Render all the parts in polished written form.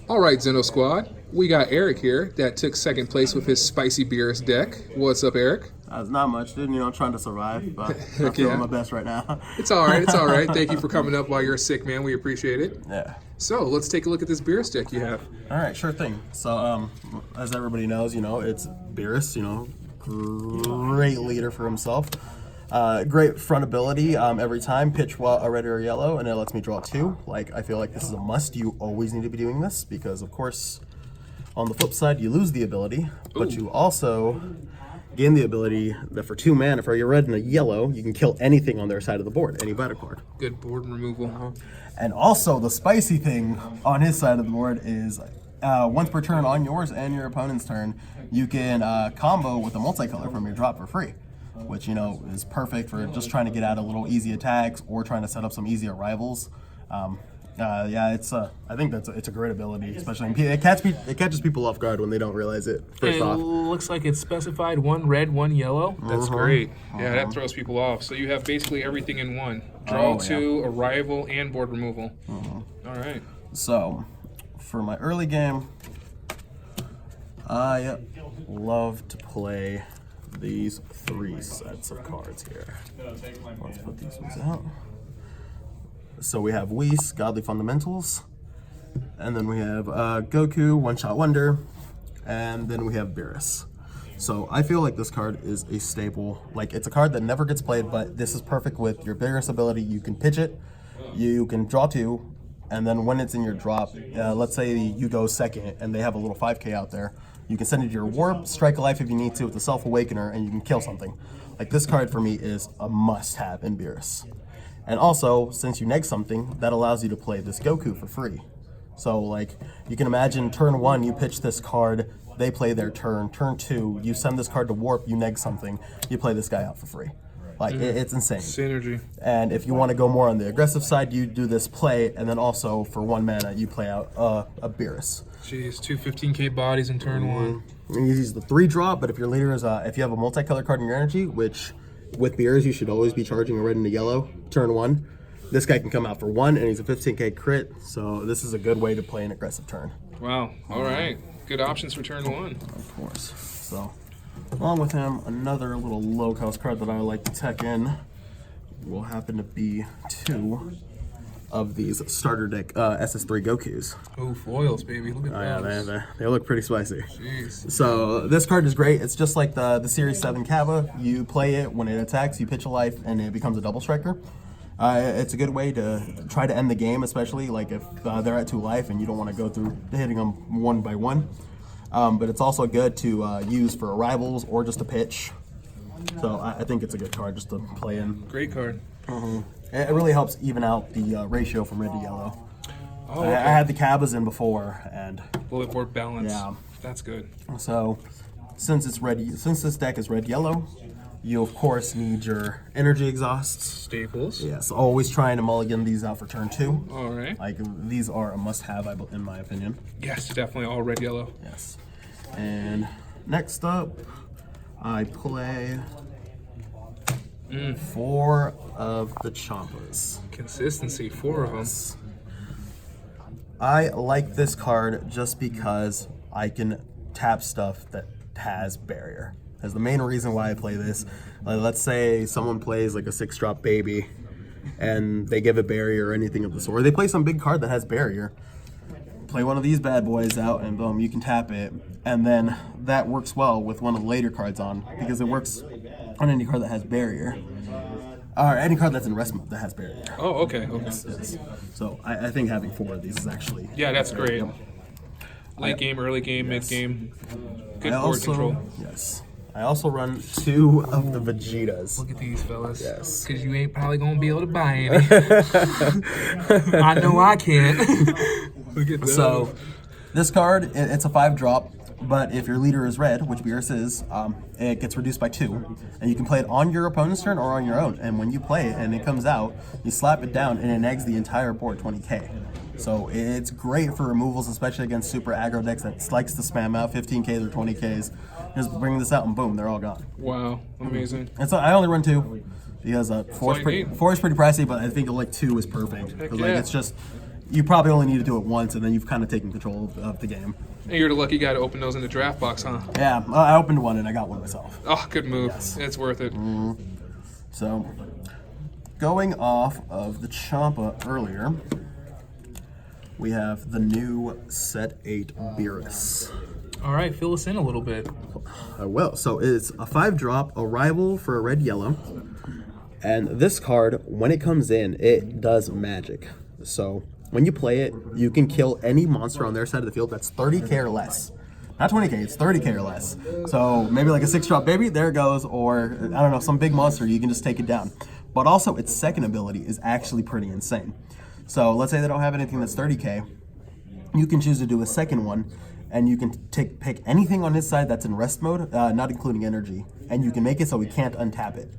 All right, Zen-oh squad. We got Eric here that took second place with his spicy Beerus deck. What's up, Eric? It's not much, dude. Trying to survive, but I'm feeling my best right now. It's all right. It's all right. Thank you for coming up while you're sick, man. We appreciate it. Yeah. So let's take a look at this Beerus deck you have. All right, sure thing. So, as everybody knows, it's Beerus. Great leader for himself. Great front ability. Every time pitch a red or a yellow, and it lets me draw two. I feel like this is a must. You always need to be doing this because, of course, on the flip side, you lose the ability, but you also gain the ability that for 2 mana, for a red and a yellow, you can kill anything on their side of the board, any battle card. Good board removal. And also, the spicy thing on his side of the board is once per turn on yours and your opponent's turn, you can combo with a multicolor from your drop for free, which, is perfect for just trying to get out of little easy attacks or trying to set up some easy arrivals. I think it's a great ability, especially it catches people off guard when they don't realize it. First off, looks like it's specified 1 red, 1 yellow. That's great. Yeah, that throws people off. So you have basically everything in one: draw two, arrival, and board removal. All right. So, for my early game, I love to play these 3 sets of cards here. Let's put these ones out. So we have Whis, Godly Fundamentals, and then we have Goku, One Shot Wonder, and then we have Beerus. So I feel like this card is a staple. It's a card that never gets played, but this is perfect with your Beerus ability. You can pitch it, you can draw 2, and then when it's in your drop, let's say you go second and they have a little 5k out there, you can send it to your Warp, strike a life if you need to with the Self-Awakener, and you can kill something. This card for me is a must-have in Beerus. And also, since you neg something, that allows you to play this Goku for free. So, you can imagine turn 1, you pitch this card, they play their turn. Turn 2, you send this card to Warp, you neg something, you play this guy out for free. It's insane. Synergy. And if you want to go more on the aggressive side, you do this play, and then also for 1 mana, you play out a Beerus. Jeez, 2 15k bodies in turn 1. And you use the 3 drop, but if your leader is, if you have a multicolor card in your energy, which with Beerus, you should always be charging a red and a yellow, turn 1. This guy can come out for 1, and he's a 15k crit, so this is a good way to play an aggressive turn. Wow, all right. Good options for turn 1. Of course. So, along with him, another little low-cost card that I like to tech in will happen to be 2 of these starter deck SS3 Gokus. Oh, foils, baby. Look at those. Yeah, they look pretty spicy. Jeez. So this card is great. It's just like the Series 7 Kava. You play it, when it attacks, you pitch a life, and it becomes a double striker. It's a good way to try to end the game, especially if they're at 2 life and you don't want to go through hitting them 1 by 1. But it's also good to use for arrivals or just to pitch. So I think it's a good card just to play in. Great card. It really helps even out the ratio from red to yellow. Oh, okay. I had the Cabas in before, and bullet board balance. Yeah. That's good. So since this deck is red yellow, you of course need your energy exhausts. Staples. Yes, always trying to mulligan these out for turn 2. All right. These are a must-have, in my opinion. Yes, definitely all red yellow. Yes. And next up, I play 4 of the Champas. Consistency, 4 of them. I like this card just because I can tap stuff that has barrier. That's the main reason why I play this. Let's say someone plays a 6-drop baby and they give a barrier or anything of the sort. Or they play some big card that has barrier. Play one of these bad boys out and boom, you can tap it. And then that works well with one of the later cards on because it works on any card that has barrier. Or any card that's in rest mode that has barrier. Oh, okay. Yes. So I think having 4 of these is actually... Yeah, that's great. Yep. Late game, early game, mid game. Good I board also, control. Yes. I also run 2 of the Vegetas. Look at these fellas. Yes. Because you ain't probably going to be able to buy any. I know I can't. Look at those. So, this card, it's a 5-drop, but if your leader is red, which Beerus is, it gets reduced by 2, and you can play it on your opponent's turn or on your own. And when you play it and it comes out, you slap it down and it negs the entire board 20k. So it's great for removals, especially against super aggro decks that likes to spam out 15Ks or 20Ks. Just bring this out and boom, they're all gone. Wow, amazing. And so I only run 2 because 4 is pretty pricey, but I think 2 is perfect. Because yeah. it's just you probably only need to do it once, and then you've kind of taken control of the game. And you're the lucky guy to open those in the draft box, huh? Yeah, I opened one and I got one myself. Oh, good move. Yes. It's worth it. So, going off of the Champa earlier, we have the new Set 8 Beerus. All right, fill us in a little bit. I will. So it's a 5-drop, arrival for a red-yellow. And this card, when it comes in, it does magic. So when you play it, you can kill any monster on their side of the field that's 30k or less. Not 20k, it's 30k or less. So maybe like a 6-drop baby, there it goes. Or, I don't know, some big monster, you can just take it down. But also, its second ability is actually pretty insane. So let's say they don't have anything that's 30k. You can choose to do a second one, and you can pick anything on his side that's in rest mode, not including energy, and you can make it so he can't untap it.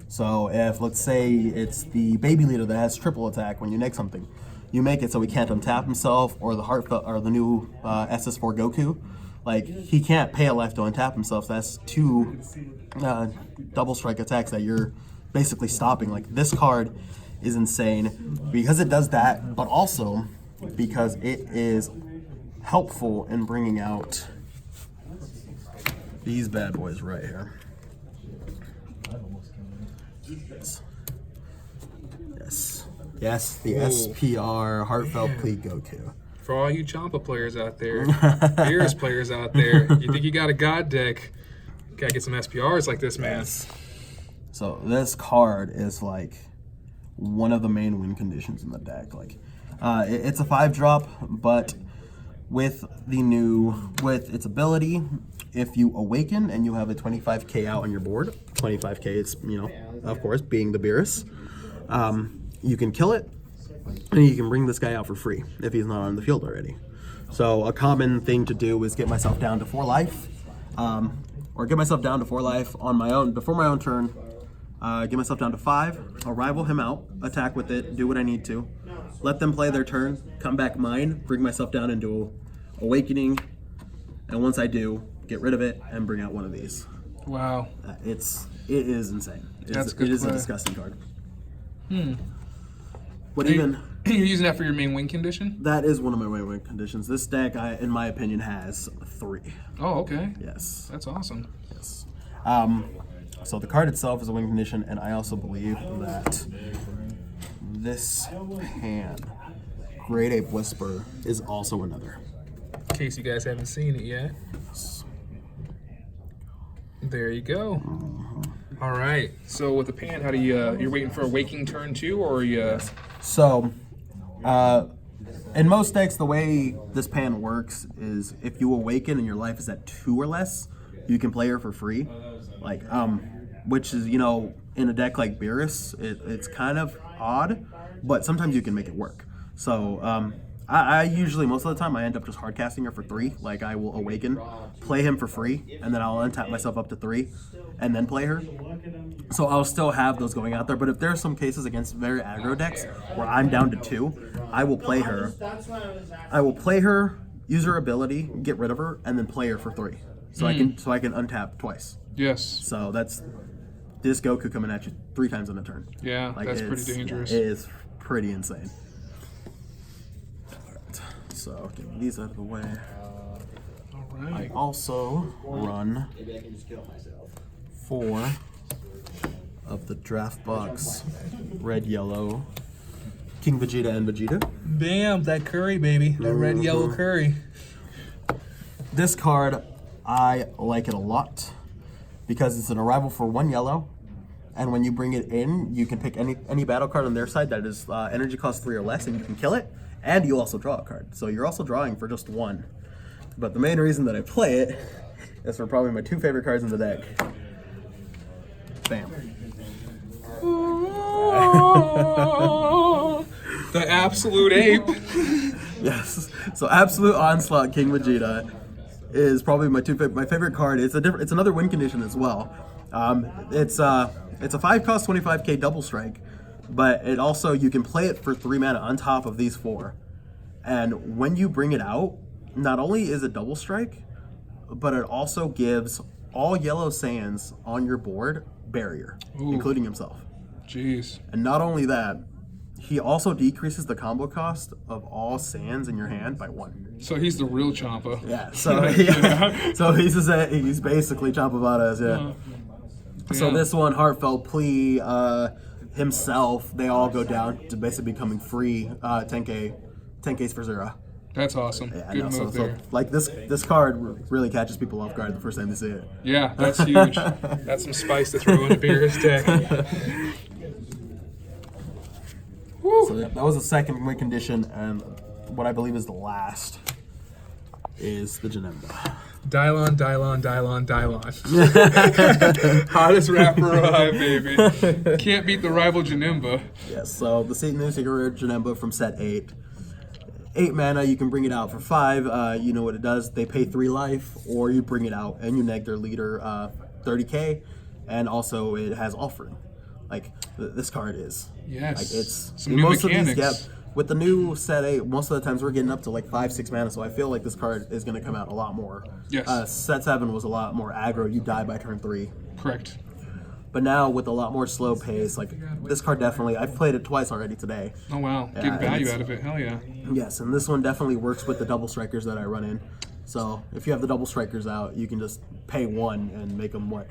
So if, let's say, it's the baby leader that has triple attack when you neg something, you make it so he can't untap himself, or the heartfelt, or the new SS4 Goku. Like, he can't pay a life to untap himself. So that's 2 double strike attacks that you're basically stopping. Like, this card is insane because it does that, but also because it is helpful in bringing out these bad boys right here. Yes, the SPR Heartfelt Plea Goku. For all you Champa players out there, Beerus players out there, you think you got a god deck, you gotta get some SPRs like this, man. So this card is like one of the main win conditions in the deck. Like, it's a 5-drop, but with its ability, if you awaken and you have a 25k out on your board, 25k is, of course, being the Beerus, you can kill it, and you can bring this guy out for free if he's not on the field already. So a common thing to do is get myself down to 4 life, or get myself down to 4 life on my own, before my own turn, get myself down to 5, arrival him out, attack with it, do what I need to, let them play their turn, come back mine, bring myself down into awakening, and once I do, get rid of it and bring out one of these. Wow. It is insane. That's good It is a play. disgusting card. But You're even using that for your main win condition? that is one of my win conditions. This deck, in my opinion, has 3. Oh, okay. Yes. That's awesome. Yes. So the card itself is a win condition, and I also believe that this hand, Great Ape Whisper, is also another. In case you guys haven't seen it yet. There you go. All right. So with the pan, how do you? You're waiting for a waking turn too, or you? So, in most decks, the way this pan works is if you awaken and your life is at 2 or less, you can play her for free. Like, which is, in a deck like Beerus, it's kind of odd, but sometimes you can make it work. So, I usually, most of the time, I end up just hard casting her for 3. Like, I will awaken, play him for free, and then I'll untap myself up to 3, and then play her. So I'll still have those going out there, but if there are some cases against very aggro decks where I'm down to 2, I will play her. Use her ability, get rid of her, and then play her for 3. So I can untap twice. Yes. So that's this Goku coming at you 3 times in a turn. Yeah, Like, that's pretty dangerous. It is pretty insane. Alright, so get these out of the way. All I right. also run 4 of the draft box red yellow King Vegeta and Vegeta. Bam, that curry, baby. That red, yellow curry. This card, I like it a lot because it's an arrival for 1 yellow, and when you bring it in, you can pick any battle card on their side that is energy cost 3 or less, and you can kill it, and you also draw a card. So you're also drawing for just 1. But the main reason that I play it is for probably my 2 favorite cards in the deck. Bam. The absolute ape. Yes. So Absolute Onslaught King Vegeta is probably my favorite card. It's another win condition as well. It's a 5 cost 25k double strike, but it also, you can play it for 3 mana on top of these 4. And when you bring it out, not only is it double strike, but it also gives all yellow Saiyans on your board barrier, including himself. Jeez. And not only that, He also decreases the combo cost of all sands in your hand by 1. So he's the real Champa. Yeah, so he's basically Champa Vadas, yeah. So this one, Heartfelt Plea, himself, they all go down to basically becoming free 10Ks for 0. That's awesome. Yeah, Good move there. Like this card really catches people off guard the first time they see it. Yeah, that's huge. That's some spice to throw in a Beerus deck. So that was the second win condition, and what I believe is the last is the Janemba. Dylon. Hottest rapper alive, baby. Can't beat the rival Janemba. Yes, so the new Secret Janemba from set 8. 8 mana, you can bring it out for 5. You know what it does. They pay 3 life, or you bring it out and you neg their leader 30k, and also it has offering. Like, this card is. Yes. Like, it's some new mechanics. With the new set 8, most of the times we're getting up to like 5-6 mana, so I feel like this card is going to come out a lot more. Yes. Set 7 was a lot more aggro. You die by turn 3. Correct. But now with a lot more slow pace, like this card definitely, I've played it twice already today. Oh wow, getting value out of it, hell yeah. Yes, and this one definitely works with the double strikers that I run in. So if you have the double strikers out, you can just pay 1 and make them, what,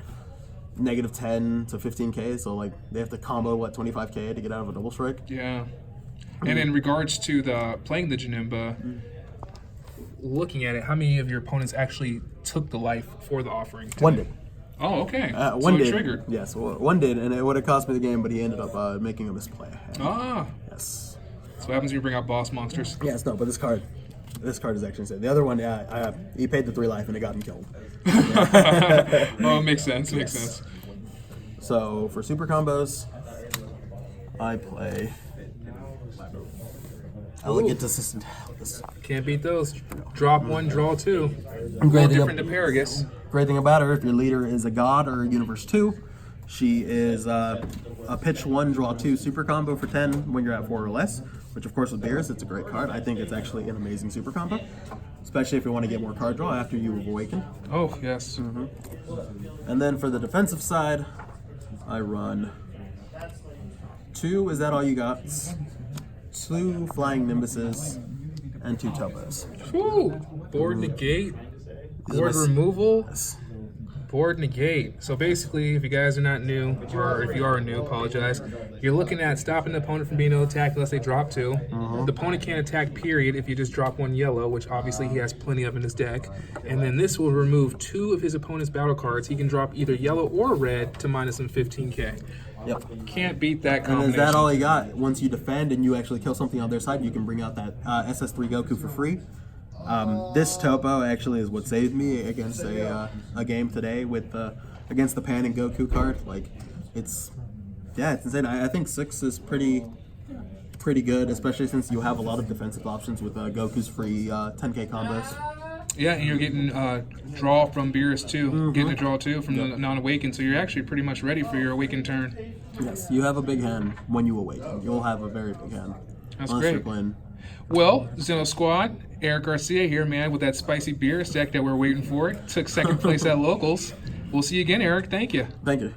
-10 to 15k, so like they have to combo, what, 25k to get out of a double strike? Yeah. And in regards to the playing the Janemba, looking at it, how many of your opponents actually took the life for the offering today? 1 did. Oh, okay. One so it did. triggered. Yes, one did, and it would have cost me the game, but he ended up making a misplay. Ah. Yes. So what happens when you bring out boss monsters? Yes, no, but this card is actually insane. The other one, he paid the 3 life and it got him killed. Oh, makes sense. Makes Yes. sense. So for super combos, I play Elegant Assistant. Can't beat those. Drop 1, draw 2. Great Different to Paragus. Great thing about her, if your leader is a god or a universe 2, she is a pitch 1, draw 2 super combo for 10 when you're at 4 or less, which of course with Beerus, it's a great card. I think it's actually an amazing super combo, especially if you want to get more card draw after you awaken. Oh, yes. And then for the defensive side, I run 2, is that all you got? 2 Flying Nimbuses and 2 Topos. Woo! Board negate. Board removal. Board negate. So basically, if you guys are not new, or if you are new, apologize. You're looking at stopping the opponent from being able to attack unless they drop 2. The opponent can't attack, period, if you just drop 1 yellow, which obviously he has plenty of in his deck. And then this will remove 2 of his opponent's battle cards. He can drop either yellow or red to minus him 15k. Yep. Can't beat that And combination. is that all you got? Once you defend and you actually kill something on their side, you can bring out that SS3 Goku for free. This Topo actually is what saved me against a game today with against the Pan and Goku card. Like, it's insane. I think 6 is pretty good, especially since you have a lot of defensive options with Goku's free 10k combos. Yeah, and you're getting draw from Beerus too. Getting a draw too from the non-awakened, so you're actually pretty much ready for your awakened turn. Yes, you have a big hand when you awaken. You'll have a very big hand. That's unless great. You're playing. Well, Zen-oh Squad, Eric Garcia here, man, with that spicy Beerus deck that we're waiting for. Took second place at locals. We'll see you again, Eric. Thank you. Thank you.